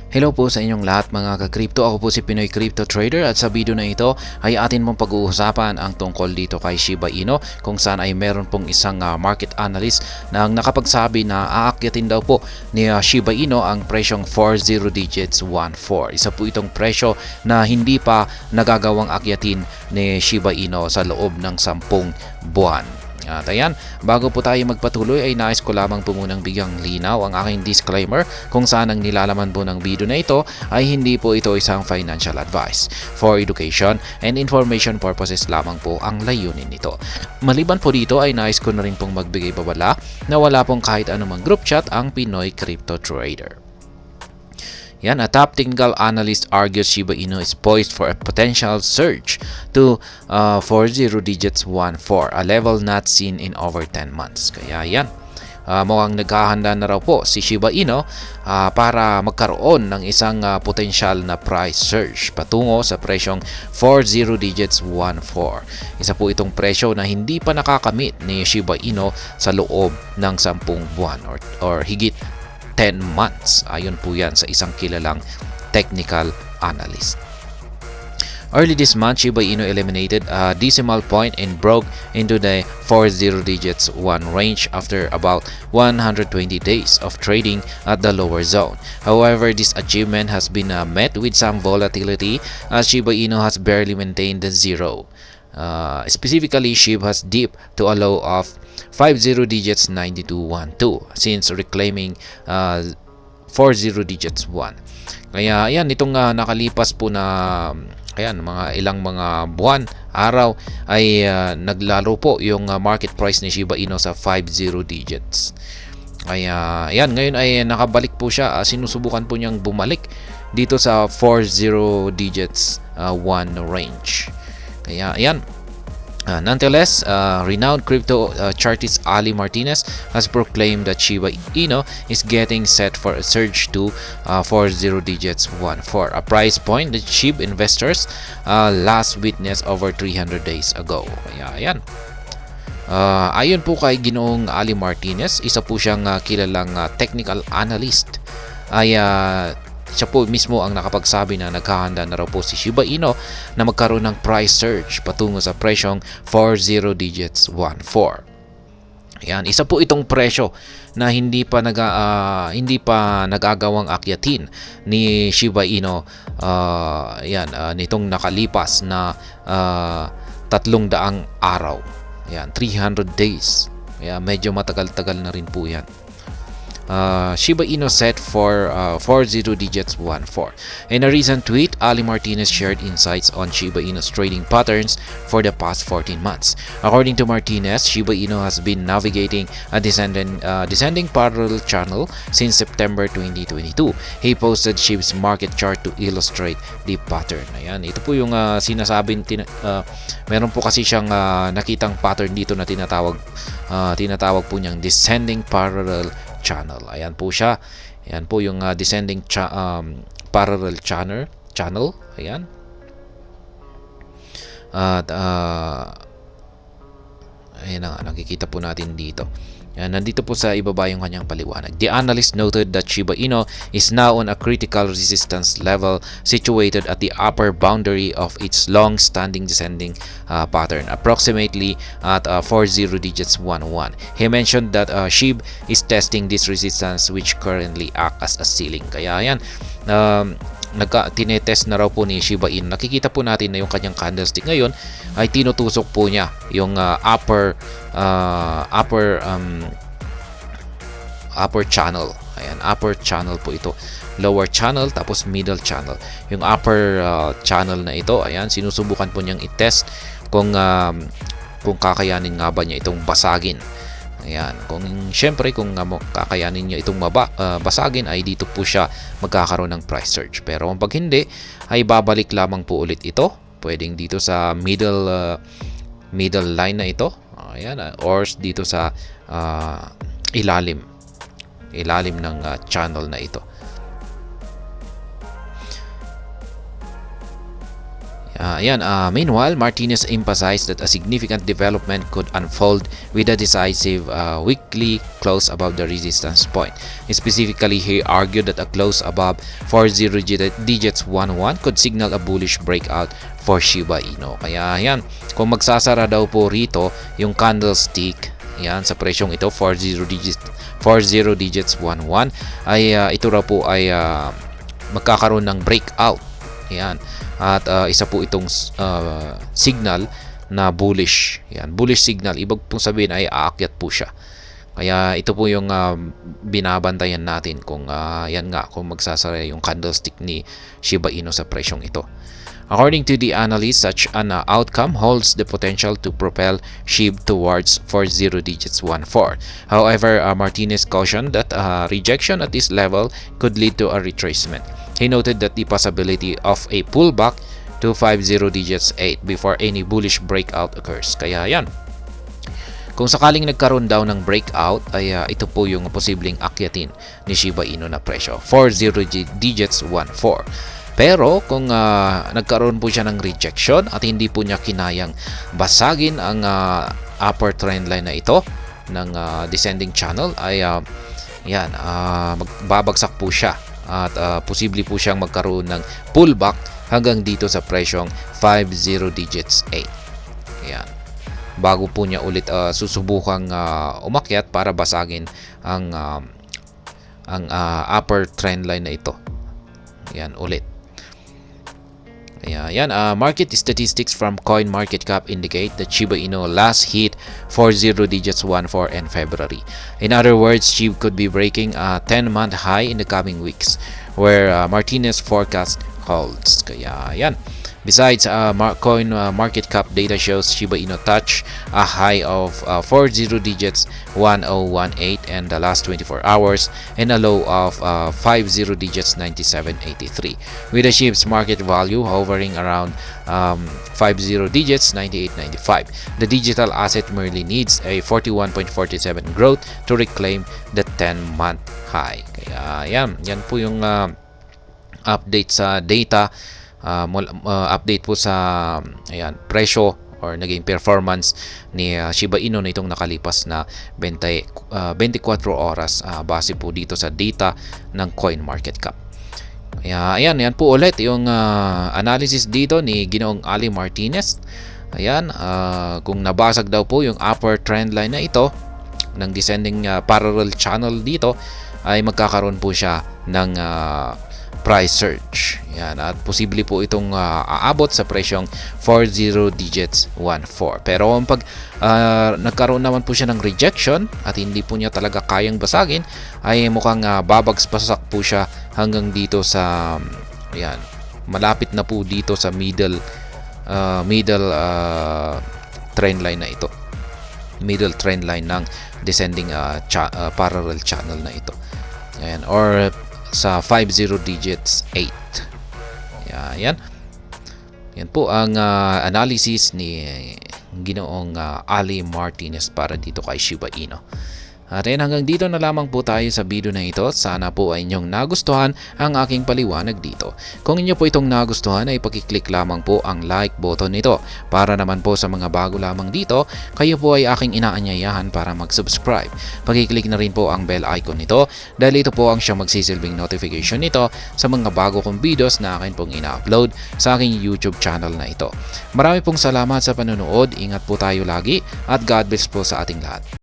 Hello po sa inyong lahat mga ka-crypto. Ako po si Pinoy Crypto Trader at sa video na ito ay atin mong pag-uusapan ang tungkol dito kay Shiba Inu kung saan ay meron pong isang market analyst na nakapagsabi na aakyatin daw po ni Shiba Inu ang presyong 40 digits 14. Isa po itong presyo na hindi pa nagagawang akyatin ni Shiba Inu sa loob ng 10 buwan. At ayan, bago po tayo magpatuloy ay nais ko lamang po munang bigyang linaw ang aking disclaimer kung saan ang nilalaman po ng video na ito ay hindi po ito isang financial advice. For education and information purposes lamang po ang layunin nito. Maliban po dito ay nais ko na rin pong magbigay babala na wala pong kahit anumang group chat ang Pinoy Crypto Trader. Yan, a top technical analyst argues Shiba Inu is poised for a potential surge to 40 digits 14, a level not seen in over 10 months. Kaya yan, mukhang naghahanda na raw po si Shiba Inu para magkaroon ng isang potensyal na price surge patungo sa presyong 40 digits 14. Isa po itong presyo na hindi pa nakakamit ni Shiba Inu sa loob ng 10 buwan or higit 10 months. Ayon po yan sa isang kilalang technical analyst. Early this month, Shiba Inu eliminated a decimal point and broke into the 40 digits 1 range after about 120 days of trading at the lower zone. However, this achievement has been met with some volatility as Shiba Inu has barely maintained the zero. Specifically, SHIB has dipped to a low of 50 digits 9212 since reclaiming 40 digits 1. Kaya ayan, itong nakalipas po na ayan, mga buwan, araw ay naglaro po yung market price ni Shiba Inu sa 50 digits. Kaya ayan, ngayon ay nakabalik po siya. Sinusubukan po niyang bumalik dito sa 40 digits 1 range. Kaya ayan, nonetheless, renowned crypto chartist Ali Martinez has proclaimed that Shiba Inu is getting set for a surge to 40 digits 14, a price point that SHIB investors last witnessed over 300 days ago. Kaya ayan, ayon po kay Ginoong Ali Martinez, isa po siyang kilalang technical analyst, ay siya po mismo ang nakapagsabi na naghahanda na raw po si Shiba Inu na magkaroon ng price surge patungo sa presyong 40 digits 14. Ayan, isa po itong presyo na hindi pa nagagawang akyatin ni Shiba Inu nitong nakalipas na 300 araw. Ayan, 300 days. Ayan, medyo matagal-tagal na rin po yan. Shiba Inu set for 40 digits 14. In a recent tweet, Ali Martinez shared insights on Shiba Inu's trading patterns for the past 14 months. According to Martinez, Shiba Inu has been navigating a descending parallel channel since September 2022. He posted SHIB's market chart to illustrate the pattern. Ayan, ito po yung sinasabing meron po kasi siyang nakitang pattern dito na tinatawag po niyang descending parallel channel. Ayan po siya. Ayan po yung descending parallel channel. Ayan. At ayan na nga, nakikita po natin dito. Yan, nandito po sa ibaba yung kanyang paliwanag. The analyst noted that Shiba Inu is now on a critical resistance level situated at the upper boundary of its long-standing descending pattern, approximately at 40 digits 11. He mentioned that SHIB is testing this resistance which currently act as a ceiling. Kaya yan, tinetest na raw po ni Shiba Inu. Nakikita po natin na yung kanyang candlestick ngayon ay tinutusok po niya yung upper channel. Ayan, upper channel po ito. Lower channel tapos middle channel. Yung upper channel na ito, ayan, sinusubukan po niyang i-test kung kakayanin nga ba niya itong basagin. Ayan, kung kakayanin niya itong basagin ay dito po siya magkakaroon ng price surge. Pero pag hindi, ay babalik lamang po ulit ito. Pwedeng dito sa middle line na ito. Ayan, or dito sa ilalim ng channel na ito. Meanwhile, Martinez emphasized that a significant development could unfold with a decisive weekly close above the resistance point. Specifically, he argued that a close above 40 digits 11 could signal a bullish breakout for Shiba Inu. Kaya yan, kung magsasara daw po rito yung candlestick yan sa presyong ito 40 digits 11 ay ito raw po ay magkakaroon ng breakout. Yan. At isa po itong signal na bullish. Yan, bullish signal. Ibig pong sabihin ay aakyat po siya. Kaya ito po yung binabantayan natin kung yan nga kung magsasara yung candlestick ni Shiba Inu sa presyong ito. According to the analyst, such an outcome holds the potential to propel SHIB towards 40 digits 14. However, Martinez cautioned that rejection at this level could lead to a retracement. He noted that the possibility of a pullback to 50 digits 8 before any bullish breakout occurs. Kaya yan. Kung sakaling nagkaroon daw ng breakout, ay ito po yung posibleng akyatin ni Shiba Inu na presyo. 40 digits 14. Pero kung nagkaroon po siya ng rejection at hindi po niya kinayang basagin ang upper trend line na ito ng descending channel ay magbabagsak po siya at posible po siyang magkaroon ng pullback hanggang dito sa presyong 50 digits 8. Ayan. Bago po niya ulit susubukang umakyat para basagin ang upper trend line na ito. Ayan, ulit. Market statistics from CoinMarketCap indicate that Shiba Inu last hit 40 digits 14 in February. In other words, SHIB could be breaking a 10-month high in the coming weeks, where Martinez forecast holds. Kaya yan. Besides, CoinMarketCap data shows Shiba Inu touch a high of 40 digits 1018 in the last 24 hours and a low of 50 digits 9783, with the SHIB's market value hovering around 50 digits 9895. The digital asset merely needs a 41.47 growth to reclaim the 10-month high. Kaya yan po yung update sa data. Update po sa presyo or naging performance ni Shiba Inu na itong nakalipas na 24 oras base po dito sa data ng CoinMarketCap. Yan po ulit yung analysis dito ni Ginoong Ali Martinez. Kung nabasag daw po yung upper trend line na ito ng descending parallel channel dito ay magkakaroon po siya ng price surge. Yan, at posible po itong aabot sa presyong 40 digits 14. Pero pag nagkaroon naman po siya ng rejection at hindi po niya talaga kayang basagin, ay mukhang babagsasak po siya hanggang dito sa malapit na po dito sa middle trend line na ito. Middle trend line ng descending parallel channel na ito. Ayan, or sa 50 digits 8. Yan po ang analysis ni Ginoong Ali Martinez para dito kay Shiba Inu. At hanggang dito na lamang po tayo sa video na ito. Sana po ay inyong nagustuhan ang aking paliwanag dito. Kung inyo po itong nagustuhan ay pakiclick lamang po ang like button nito. Para naman po sa mga bago lamang dito, kayo po ay aking inaanyayahan para mag-subscribe. Pakiclick na rin po ang bell icon nito dahil ito po ang siyang magsisilbing notification nito sa mga bago kong videos na akin pong ina-upload sa aking YouTube channel na ito. Marami pong salamat sa panonood. Ingat po tayo lagi at God bless po sa ating lahat.